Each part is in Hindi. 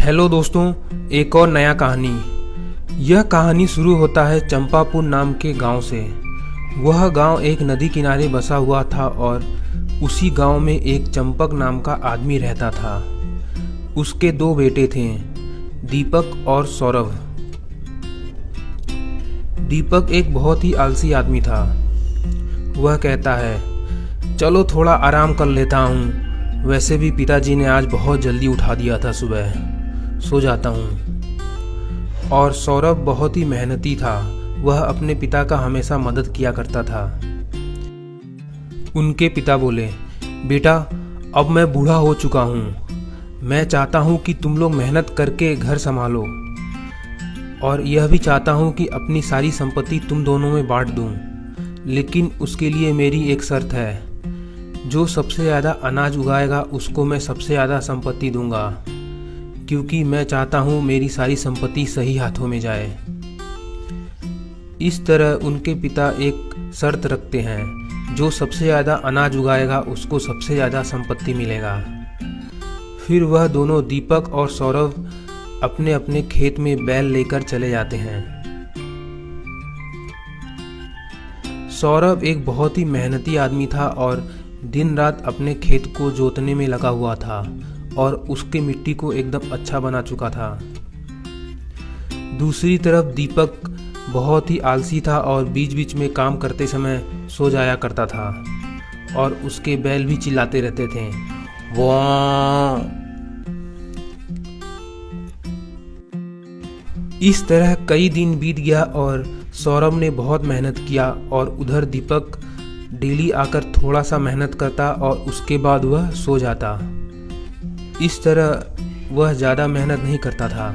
हेलो दोस्तों, एक और नया कहानी। यह कहानी शुरू होता है चंपापुर नाम के गांव से। वह गांव एक नदी किनारे बसा हुआ था और उसी गांव में एक चंपक नाम का आदमी रहता था। उसके दो बेटे थे, दीपक और सौरभ। दीपक एक बहुत ही आलसी आदमी था। वह कहता है, चलो थोड़ा आराम कर लेता हूँ। वैसे भी पिताजी ने आज बहुत जल्दी उठा दिया था, सुबह सो जाता हूँ। और सौरभ बहुत ही मेहनती था। वह अपने पिता का हमेशा मदद किया करता था। उनके पिता बोले, बेटा अब मैं बूढ़ा हो चुका हूँ। मैं चाहता हूँ कि तुम लोग मेहनत करके घर संभालो और यह भी चाहता हूँ कि अपनी सारी संपत्ति तुम दोनों में बांट दूँ। लेकिन उसके लिए मेरी एक शर्त है, जो सबसे ज़्यादा अनाज उगाएगा उसको मैं सबसे ज़्यादा संपत्ति दूंगा, क्योंकि मैं चाहता हूँ मेरी सारी संपत्ति सही हाथों में जाए। इस तरह उनके पिता एक शर्त रखते हैं, जो सबसे ज़्यादा अनाज उगाएगा उसको सबसे ज़्यादा संपत्ति मिलेगा। फिर वह दोनों दीपक और सौरभ अपने अपने खेत में बैल लेकर चले जाते हैं। सौरभ एक बहुत ही मेहनती आदमी था और दिन रात अपने खेत को जोतने में लगा हुआ था और उसके मिट्टी को एकदम अच्छा बना चुका था। दूसरी तरफ दीपक बहुत ही आलसी था और बीच बीच में काम करते समय सो जाया करता था और उसके बैल भी चिल्लाते रहते थे, वाह। इस तरह कई दिन बीत गया और सौरभ ने बहुत मेहनत किया और उधर दीपक डेली आकर थोड़ा सा मेहनत करता और उसके बाद वह सो जाता। इस तरह वह ज़्यादा मेहनत नहीं करता था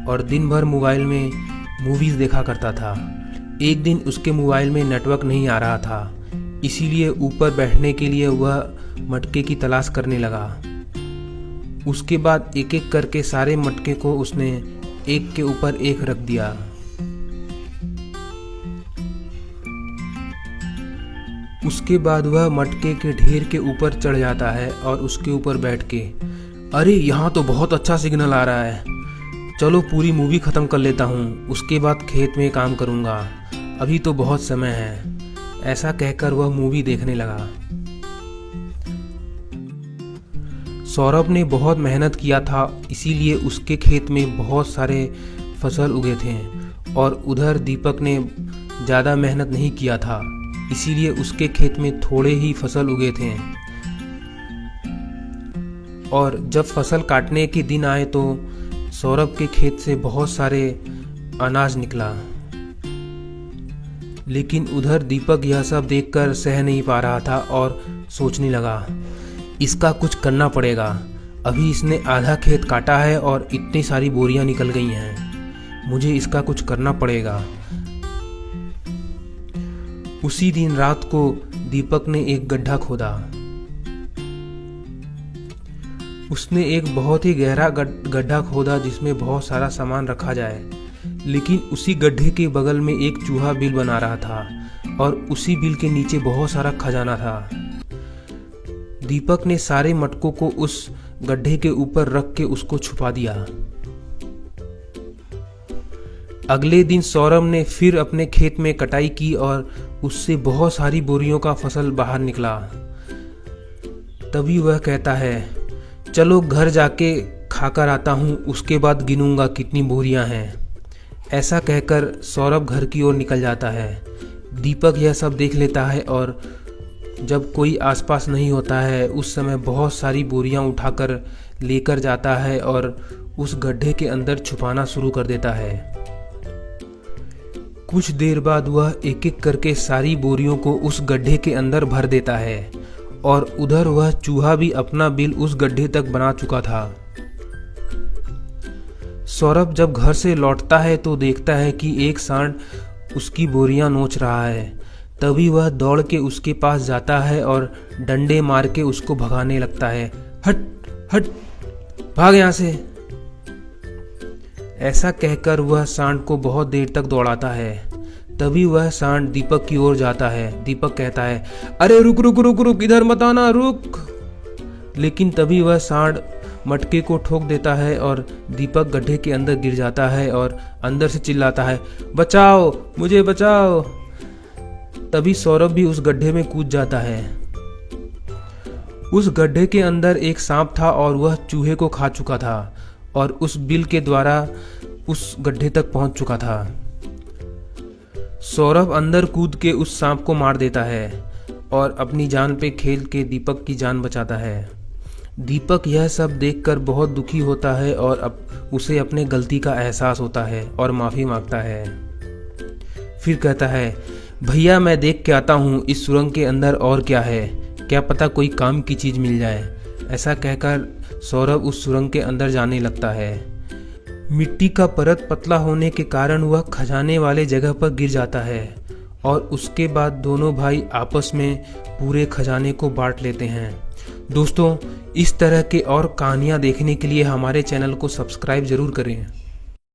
और दिन भर मोबाइल में मूवीज़ देखा करता था। एक दिन उसके मोबाइल में नेटवर्क नहीं आ रहा था, इसीलिए ऊपर बैठने के लिए वह मटके की तलाश करने लगा। उसके बाद एक एक करके सारे मटके को उसने एक के ऊपर एक रख दिया। उसके बाद वह मटके के ढेर के ऊपर चढ़ जाता है और उसके ऊपर बैठ के, अरे यहाँ तो बहुत अच्छा सिग्नल आ रहा है, चलो पूरी मूवी ख़त्म कर लेता हूँ, उसके बाद खेत में काम करूँगा, अभी तो बहुत समय है। ऐसा कहकर वह मूवी देखने लगा। सौरभ ने बहुत मेहनत किया था, इसीलिए उसके खेत में बहुत सारे फसल उगे थे और उधर दीपक ने ज़्यादा मेहनत नहीं किया था, इसीलिए उसके खेत में थोड़े ही फसल उगे थे। और जब फसल काटने के दिन आए तो सौरभ के खेत से बहुत सारे अनाज निकला। लेकिन उधर दीपक यह सब देखकर सह नहीं पा रहा था और सोचने लगा, इसका कुछ करना पड़ेगा। अभी इसने आधा खेत काटा है और इतनी सारी बोरियां निकल गई हैं, मुझे इसका कुछ करना पड़ेगा। उसी दिन रात को दीपक ने एक गड्ढा खोदा। उसने एक बहुत ही गहरा गड्ढा खोदा जिसमें बहुत सारा सामान रखा जाए। लेकिन उसी गड्ढे के बगल में एक चूहा बिल बना रहा था और उसी बिल के नीचे बहुत सारा खजाना था। दीपक ने सारे मटकों को उस गड्ढे के ऊपर रख के उसको छुपा दिया। अगले दिन सौरभ ने फिर अपने खेत में कटाई की और उससे बहुत सारी बोरियों का फसल बाहर निकला। तभी वह कहता है, चलो घर जाके खाकर आता हूँ, उसके बाद गिनूंगा कितनी बोरियां हैं। ऐसा कहकर सौरभ घर की ओर निकल जाता है। दीपक यह सब देख लेता है और जब कोई आसपास नहीं होता है उस समय बहुत सारी बोरियां उठाकर लेकर जाता है और उस गड्ढे के अंदर छुपाना शुरू कर देता है। कुछ देर बाद वह एक एक करके सारी बोरियों को उस गड्ढे के अंदर भर देता है और उधर वह चूहा भी अपना बिल उस गड्ढे तक बना चुका था। सौरभ जब घर से लौटता है तो देखता है कि एक सांड उसकी बोरियां नोच रहा है। तभी वह दौड़ के उसके पास जाता है और डंडे मार के उसको भगाने लगता है, हट हट, भाग यहाँ से। ऐसा कहकर वह सांड को बहुत देर तक दौड़ाता है। तभी वह सांड दीपक की ओर जाता है। दीपक कहता है, अरे रुक रुक रुक रुक, इधर मत आना, रुक। लेकिन तभी वह सांड मटके को ठोक देता है और दीपक गड्ढे के अंदर गिर जाता है और अंदर से चिल्लाता है, बचाओ, मुझे बचाओ। तभी सौरभ भी उस गड्ढे में कूद जाता है। उस गड्ढे के अंदर एक सांप था और वह चूहे को खा चुका था और उस बिल के द्वारा उस गड्ढे तक पहुंच चुका था। सौरभ अंदर कूद के उस सांप को मार देता है और अपनी जान पे खेल के दीपक की जान बचाता है। दीपक यह सब देखकर बहुत दुखी होता है और उसे अपने गलती का एहसास होता है और माफ़ी मांगता है। फिर कहता है, भैया मैं देख के आता हूँ इस सुरंग के अंदर और क्या है, क्या पता कोई काम की चीज़ मिल जाए। ऐसा कहकर सौरभ उस सुरंग के अंदर जाने लगता है। मिट्टी का परत पतला होने के कारण वह खजाने वाले जगह पर गिर जाता है और उसके बाद दोनों भाई आपस में पूरे खजाने को बांट लेते हैं। दोस्तों, इस तरह के और कहानियाँ देखने के लिए हमारे चैनल को सब्सक्राइब जरूर करें।